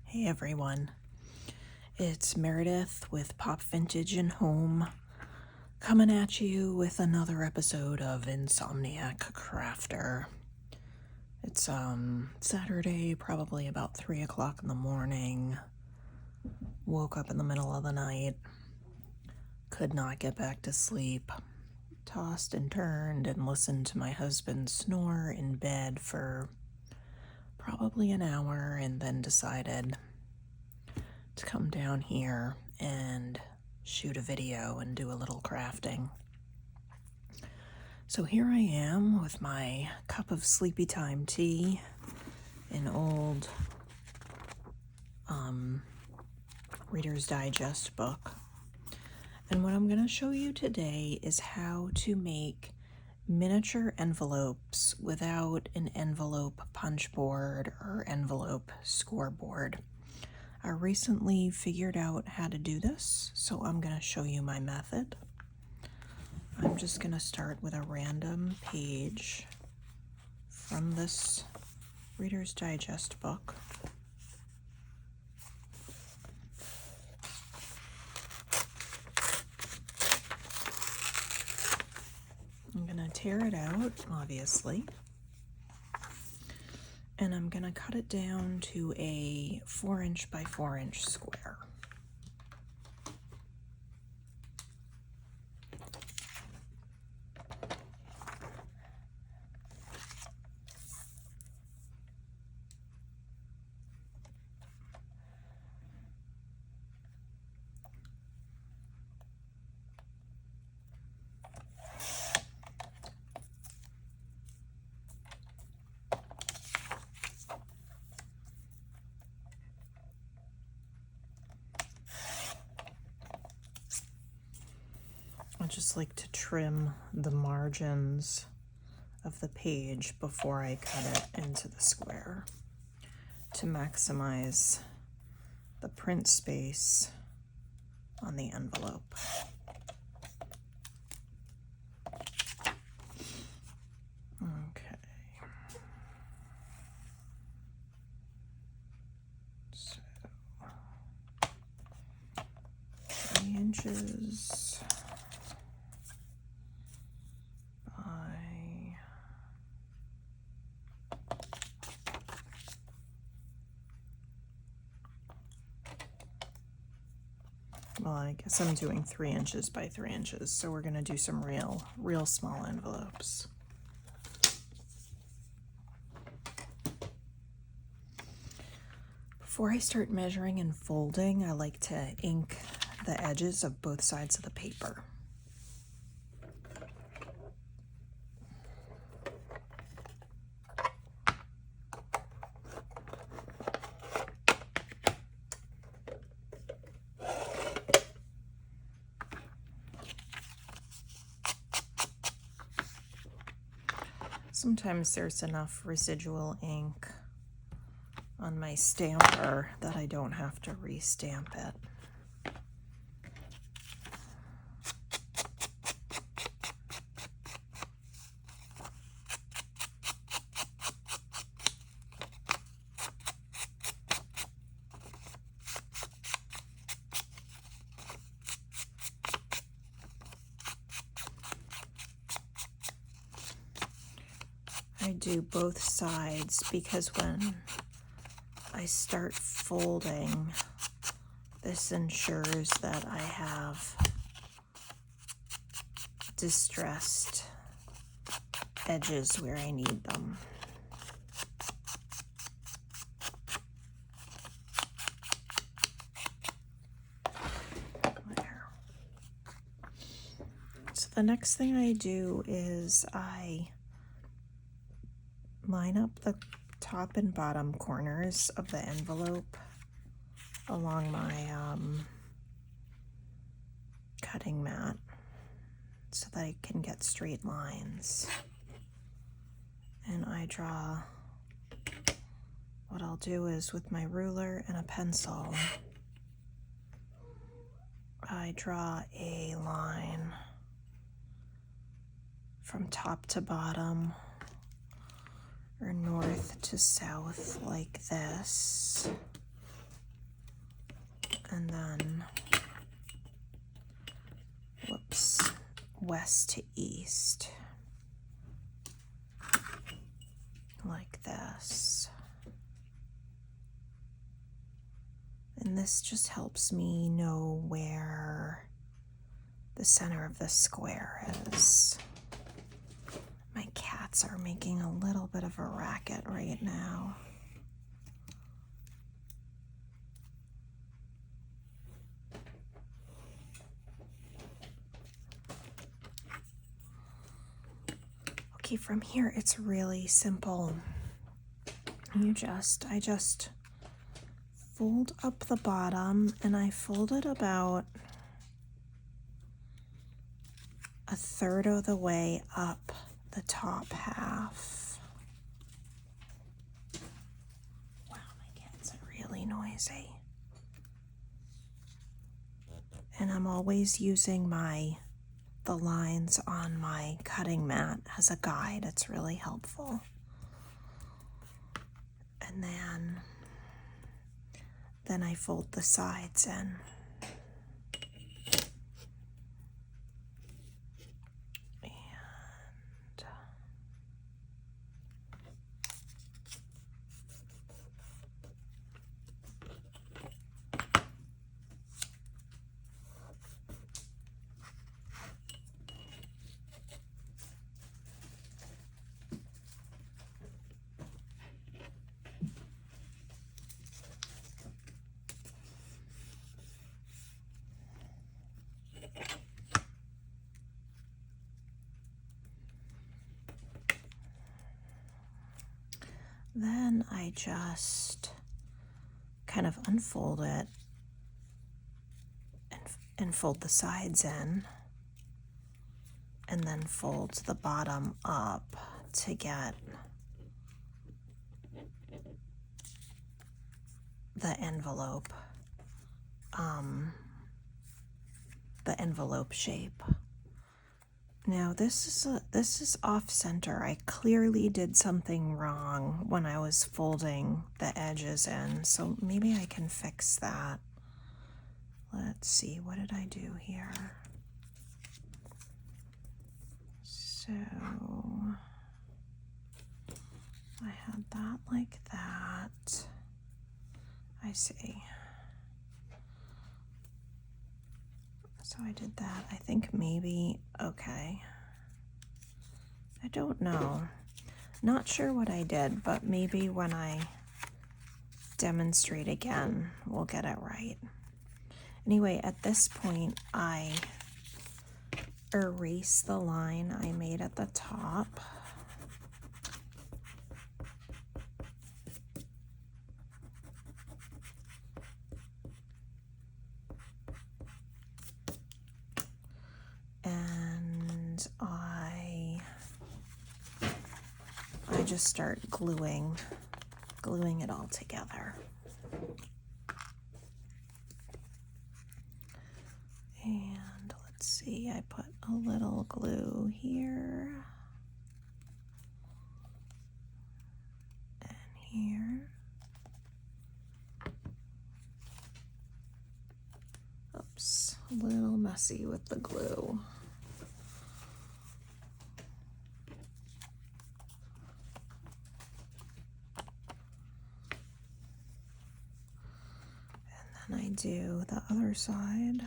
Hey everyone, it's Meredith with Pop Vintage and Home, coming at you with another episode of Insomniac Crafter. It's Saturday, probably about 3 o'clock in the morning. Woke up in the middle of the night, could not get back to sleep. Tossed and turned and listened to my husband snore in bed for probably an hour, and then decided to come down here and shoot a video and do a little crafting. So here I am with my cup of sleepy time tea, an old Reader's Digest book. And what I'm going to show you today is how to make miniature envelopes without an envelope punch board or envelope scoreboard. I recently figured out how to do this, so I'm going to show you my method. I'm just going to start with a random page from this Reader's Digest book. I'm going to tear it out, obviously, and I'm going to cut it down to a 4" by 4" square. I just like to trim the margins of the page before I cut it into the square to maximize the print space on the envelope. Okay. So 3 inches. Well, I guess I'm doing 3 inches by 3 inches, so we're going to do some real small envelopes. Before I start measuring and folding, I like to ink the edges of both sides of the paper. Sometimes there's enough residual ink on my stamper that I don't have to re-stamp it. I do both sides because when I start folding, this ensures that I have distressed edges where I need them. There. So the next thing I do is I line up the top and bottom corners of the envelope along my cutting mat so that I can get straight lines. And I draw, what I'll do is with my ruler and a pencil, I draw a line from top to bottom or north to south like this. and then, west to east, like this. And this just helps me know where the center of the square is. My cats are making a little bit of a racket right now. Okay, from here it's really simple. I just fold up the bottom, and I fold it about a third of the way up the top half. Wow, my cats are really noisy. And I'm always using the lines on my cutting mat as a guide. It's really helpful. And then I fold the sides in. Then I just kind of unfold it and fold the sides in, and then fold the bottom up to get the envelope shape. Now this is off center. I clearly did something wrong when I was folding the edges in, so maybe I can fix that. Let's see, what did I do here? So I had that like that. I see. So I did that. I think maybe, okay. I don't know. Not sure what I did, but maybe when I demonstrate again, we'll get it right. Anyway, at this point, I erase the line I made at the top. And I just start gluing it all together. And let's see, I put a little glue here and here. Oops, a little messy with the glue. And then I do the other side.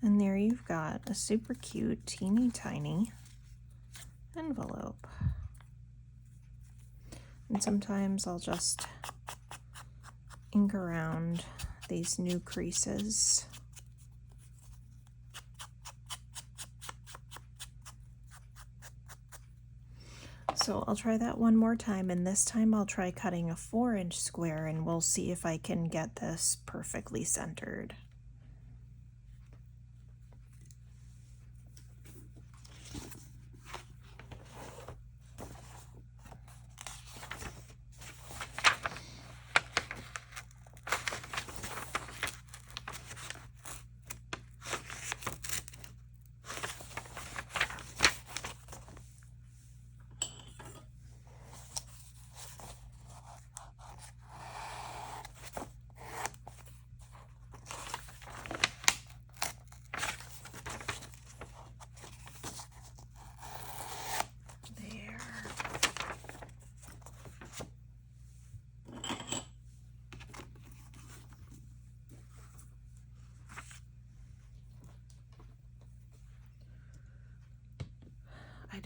And there you've got a super cute, teeny tiny envelope. And sometimes I'll just ink around these new creases. So I'll try that one more time, and this time I'll try cutting a 4-inch square, and we'll see if I can get this perfectly centered.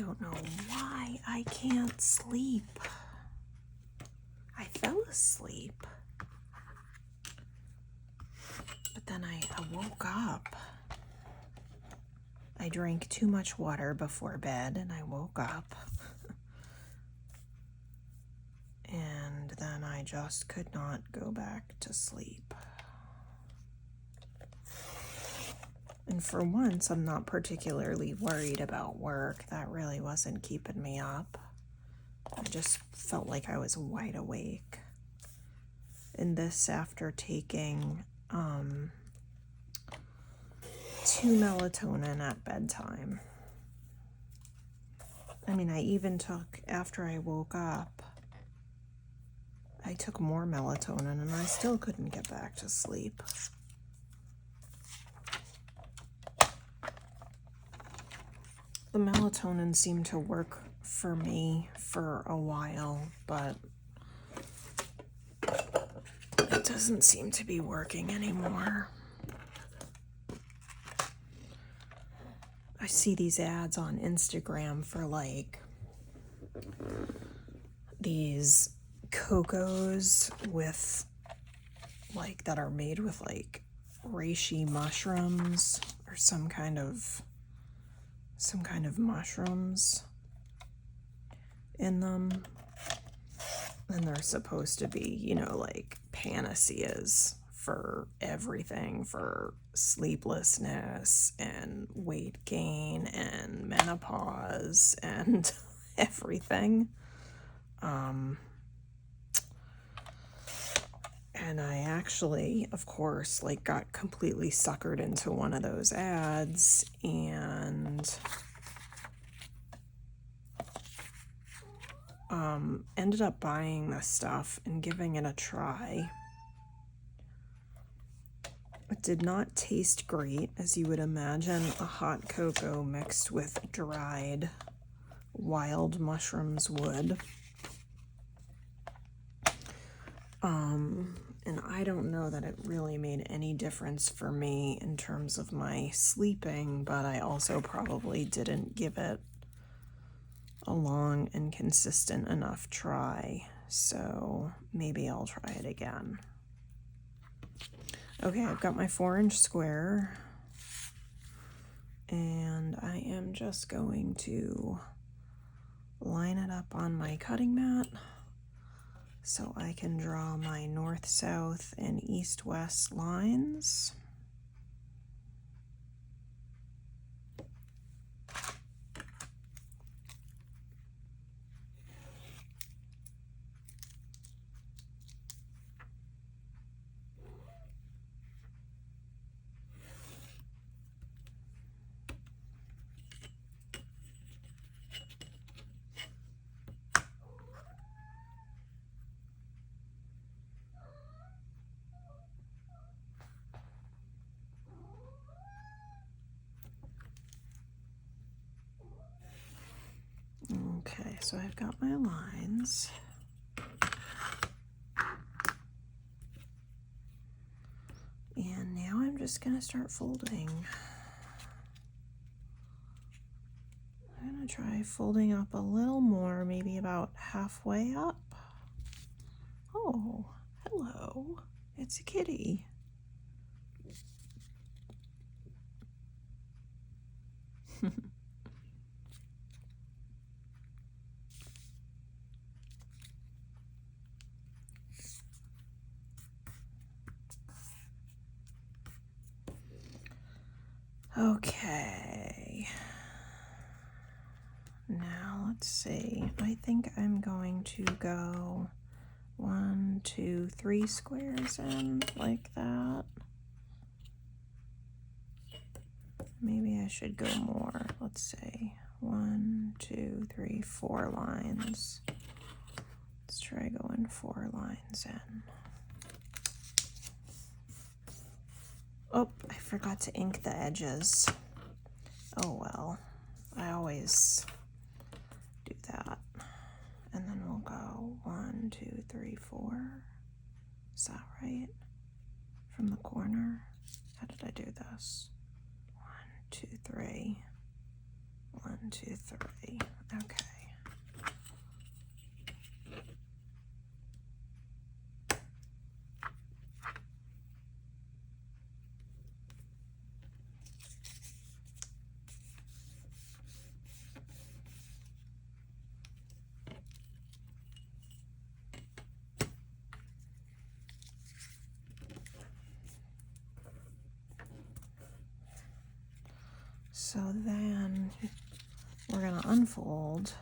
don't know why I can't sleep. I fell asleep, but then I woke up. I drank too much water before bed and I woke up. And then I just could not go back to sleep. And for once, I'm not particularly worried about work. That really wasn't keeping me up. I just felt like I was wide awake. And this after taking 2 melatonin at bedtime. I mean, I even took, after I woke up, I took more melatonin and I still couldn't get back to sleep. The melatonin seemed to work for me for a while, but it doesn't seem to be working anymore. I see these ads on Instagram for like these cocos with like that are made with like reishi mushrooms or some kind of mushrooms in them. And they're supposed to be, you know, like panaceas for everything, for sleeplessness and weight gain and menopause and everything. And I actually, of course, like got completely suckered into one of those ads and ended up buying this stuff and giving it a try. It did not taste great, as you would imagine a hot cocoa mixed with dried wild mushrooms would. And I don't know that it really made any difference for me in terms of my sleeping, but I also probably didn't give it a long and consistent enough try, so maybe I'll try it again. Okay, I've got my 4-inch square, and I am just going to line it up on my cutting mat so I can draw my north, south, and east, west lines. Okay, so I've got my lines. And now I'm just going to start folding. I'm going to try folding up a little more, maybe about halfway up. Oh, hello. It's a kitty. Okay. Now let's see. I think I'm going to go 1, 2, 3 squares in like that. Maybe I should go more. Let's say 1, 2, 3, 4 lines. Let's try going 4 lines in. Oh, I forgot to ink the edges. Oh well, I always do that. And then we'll go 1, 2, 3, 4. Is that right? From the corner? How did I do this? 1, 2, 3. 1, 2, 3. Okay. So then we're going to unfold.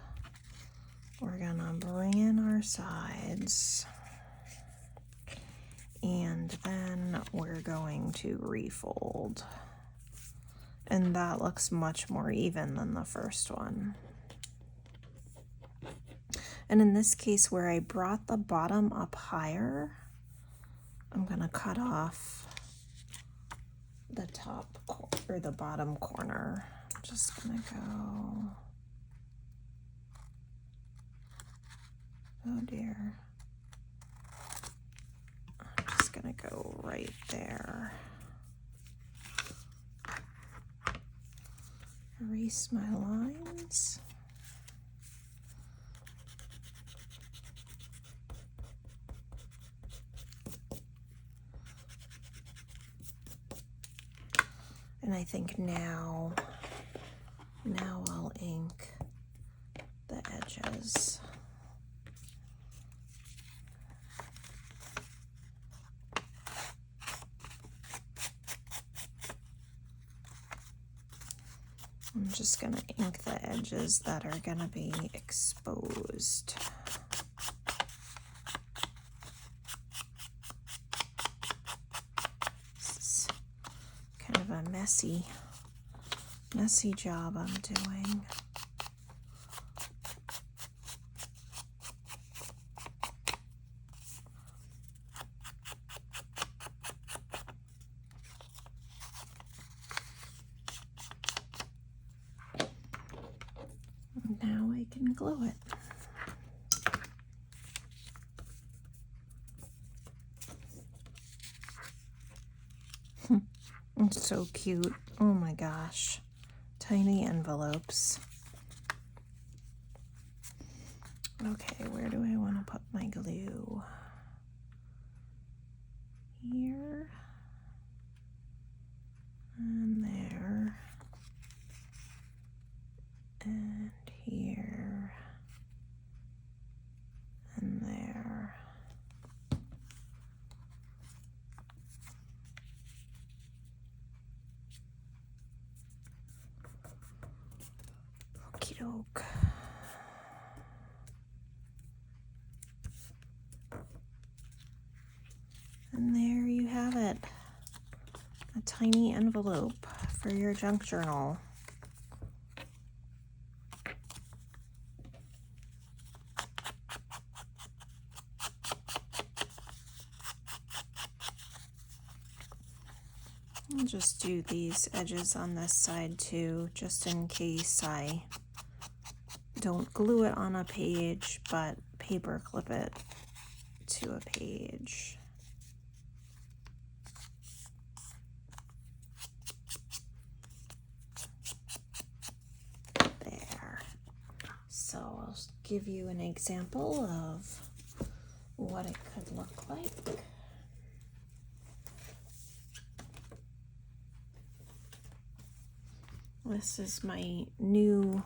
We're going to bring in our sides. And then we're going to refold. And that looks much more even than the first one. And in this case, where I brought the bottom up higher, I'm going to cut off the top or the bottom corner. I'm just going to go, oh dear. I'm just going to go right there. Erase my lines. And I think now I'll ink the edges. I'm just going to ink the edges that are going to be exposed. This is kind of a messy job I'm doing. Now I can glue it. It's so cute. Oh my gosh. Tiny envelopes. Okay, where do I want to put my glue? Here. And there. And here. And there. Okie doke. And there you have it. A tiny envelope for your junk journal. I'll just do these edges on this side too, just in case I don't glue it on a page, but paper clip it to a page. There. So I'll give you an example of what it could look like. This is my new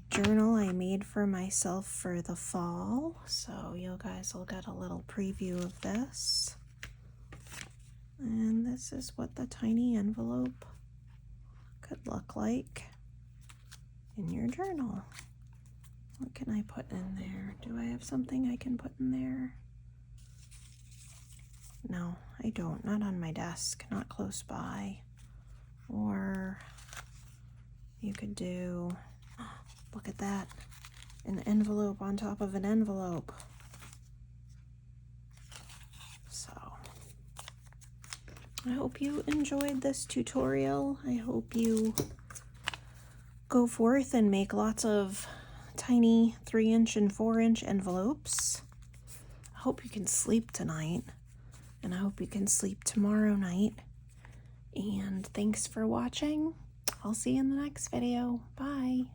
journal I made for myself for the fall, so you guys will get a little preview of this. And this is what the tiny envelope could look like in your journal. What can I put in there? Do I have something I can put in there? No, I don't. Not on my desk, not close by. Or you could do, look at that, an envelope on top of an envelope. So, I hope you enjoyed this tutorial. I hope you go forth and make lots of tiny 3-inch and 4-inch envelopes. I hope you can sleep tonight, and I hope you can sleep tomorrow night. And thanks for watching. I'll see you in the next video. Bye.